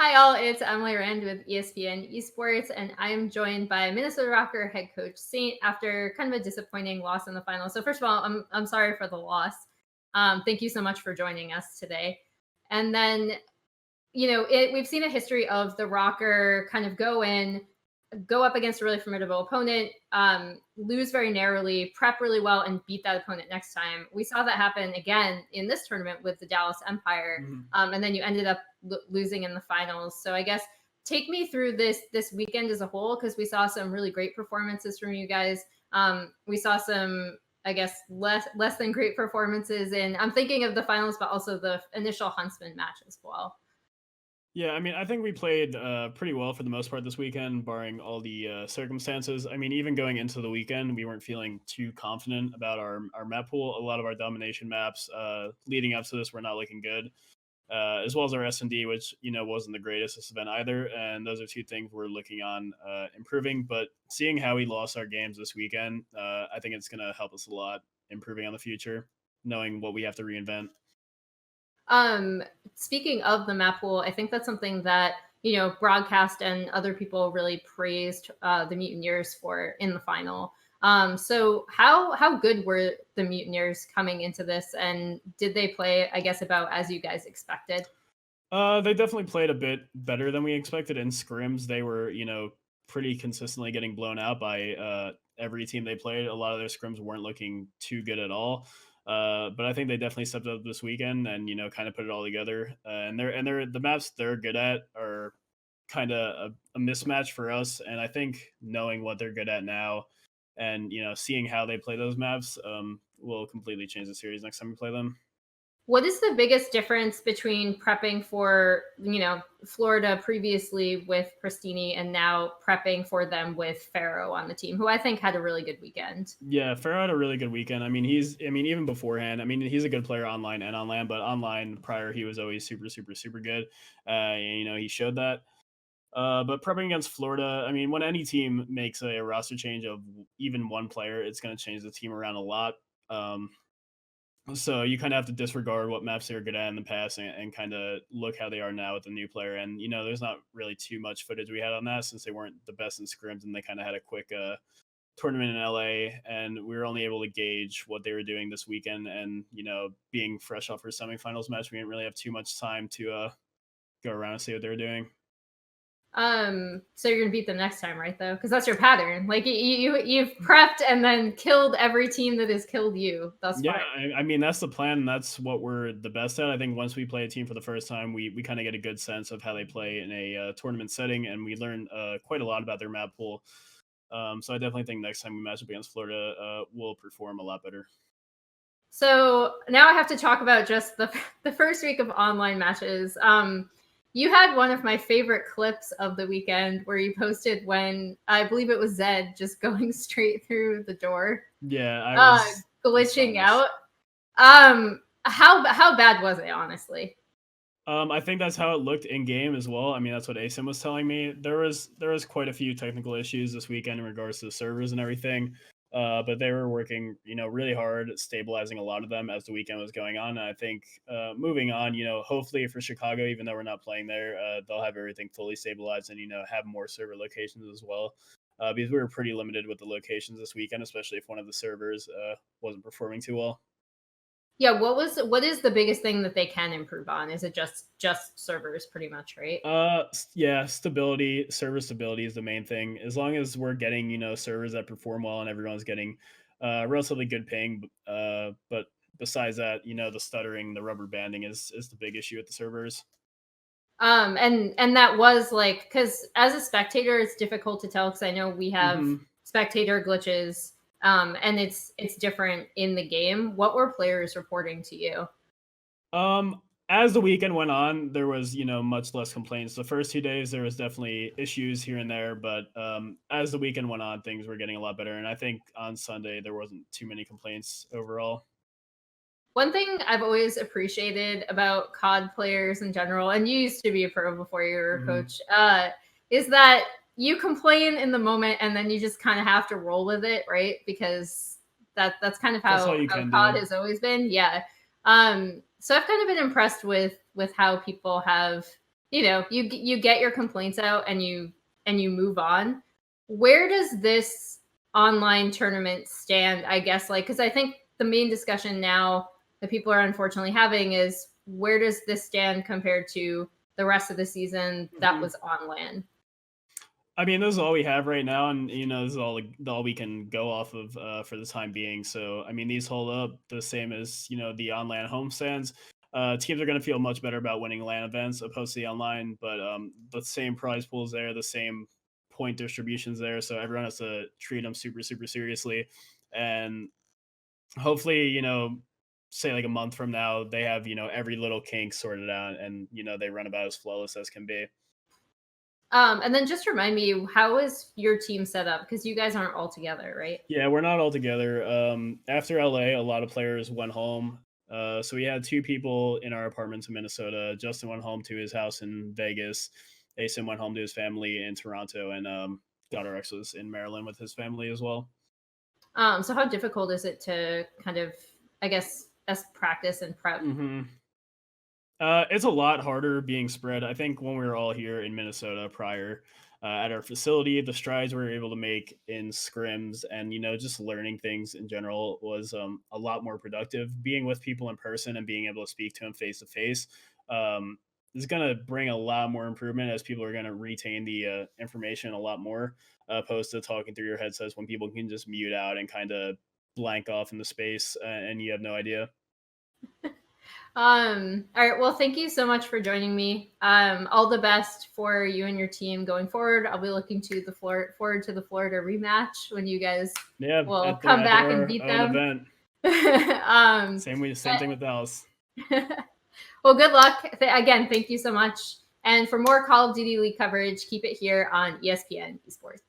Hi all, it's Emily Rand with ESPN Esports, and I am joined by Minnesota ROKKR head coach Saintt after kind of a disappointing loss in the final. So first of all, I'm sorry for the loss. Thank you so much for joining us today. And then, we've seen a history of the ROKKR kind of go up against a really formidable opponent, lose very narrowly, prep really well, and beat that opponent next time. We saw that happen again in this tournament with the Dallas Empire, and then you ended up losing in the finals. So I guess take me through this weekend as a whole, because we saw some really great performances from you guys. We saw some, I guess, less than great performances, and I'm thinking of the finals, but also the initial Huntsman match as well. Yeah, I mean, I think we played pretty well for the most part this weekend, barring all the circumstances. I mean, even going into the weekend, we weren't feeling too confident about our map pool. A lot of our domination maps leading up to this were not looking good, as well as our S&D, which, wasn't the greatest this event either. And those are two things we're looking on improving. But seeing how we lost our games this weekend, I think it's going to help us a lot improving on the future, knowing what we have to reinvent. Speaking of the map pool, I think that's something that, broadcast and other people really praised the Mutineers for in the final. So how good were the Mutineers coming into this, and did they play, I guess, about as you guys expected? They definitely played a bit better than we expected in scrims. They were, pretty consistently getting blown out by every team they played. A lot of their scrims weren't looking too good at all. But I think they definitely stepped up this weekend and kind of put it all together. And the maps they're good at are kind of a mismatch for us. And I think knowing what they're good at now, and seeing how they play those maps, will completely change the series next time we play them. What is the biggest difference between prepping for, Florida previously with Pristini and now prepping for them with Pharaoh on the team, who I think had a really good weekend? Yeah, Pharaoh had a really good weekend. I mean, even beforehand, I mean, he's a good player online and on land, but online prior, he was always super, super, super good. He showed that. But prepping against Florida, I mean, when any team makes a roster change of even one player, it's going to change the team around a lot. So you kind of have to disregard what maps they were good at in the past and kind of look how they are now with the new player. And, there's not really too much footage we had on that since they weren't the best in scrims and they kind of had a quick tournament in LA, and we were only able to gauge what they were doing this weekend. And being fresh off our semifinals match, we didn't really have too much time to go around and see what they were doing. So you're gonna beat them next time, right? Though, because that's your pattern. Like you've prepped and then killed every team that has killed you thus far. Yeah, I mean, that's the plan. And that's what we're the best at. I think once we play a team for the first time, we kind of get a good sense of how they play in a tournament setting, and we learn quite a lot about their map pool. So I definitely think next time we match up against Florida, we'll perform a lot better. So now I have to talk about just the first week of online matches. You had one of my favorite clips of the weekend where you posted when I believe it was Zed just going straight through the door. Yeah, I was glitching out. How bad was it, honestly? I think that's how it looked in game as well. I mean, that's what ASIM was telling me. There was quite a few technical issues this weekend in regards to the servers and everything. But they were working, really hard, stabilizing a lot of them as the weekend was going on. And I think moving on, hopefully for Chicago, even though we're not playing there, they'll have everything fully stabilized and have more server locations as well. Because we were pretty limited with the locations this weekend, especially if one of the servers wasn't performing too well. Yeah, what is the biggest thing that they can improve on? Is it just servers pretty much, right? Yeah, stability, server stability is the main thing. As long as we're getting, servers that perform well and everyone's getting relatively good ping, but besides that, the stuttering, the rubber banding is the big issue with the servers. And that was like, because as a spectator, it's difficult to tell because I know we have spectator glitches. And it's different in the game. What were players reporting to you? As the weekend went on, there was, much less complaints. The first 2 days, there was definitely issues here and there, but as the weekend went on, things were getting a lot better. And I think on Sunday, there wasn't too many complaints overall. One thing I've always appreciated about COD players in general, and you used to be a pro before you were a coach, is that you complain in the moment and then you just kind of have to roll with it, right? Because that's kind of how COD has always been. Yeah. So I've kind of been impressed with how people have you get your complaints out and you move on. Where does this online tournament stand, I guess, like, because I think the main discussion now that people are unfortunately having is where does this stand compared to the rest of the season that was on LAN? I mean, this is all we have right now, and this is all we can go off of for the time being. So, I mean, these hold up the same as the on-LAN homestands. Teams are going to feel much better about winning LAN events opposed to the online, but the same prize pools there, the same point distributions there, so everyone has to treat them super, super seriously, and hopefully, say like a month from now, they have every little kink sorted out, and they run about as flawless as can be. And then just remind me, how is your team set up? Because you guys aren't all together, right? Yeah, we're not all together. After LA, a lot of players went home. So we had 2 people in our apartments in Minnesota. Justin went home to his house in Vegas. Asen went home to his family in Toronto, and ROKKR was in Maryland with his family as well. So how difficult is it to kind of, I guess, as practice and prep? It's a lot harder being spread. I think when we were all here in Minnesota prior at our facility, the strides we were able to make in scrims and just learning things in general was a lot more productive. Being with people in person and being able to speak to them face to face is going to bring a lot more improvement as people are going to retain the information a lot more opposed to talking through your headsets when people can just mute out and kind of blank off in the space and you have no idea. All right. Well, thank you so much for joining me. All the best for you and your team going forward. I'll be looking to forward to the Florida rematch when you guys will come back and beat them. Same thing with Dallas. Well, good luck. Again, thank you so much. And for more Call of Duty League coverage, keep it here on ESPN Esports.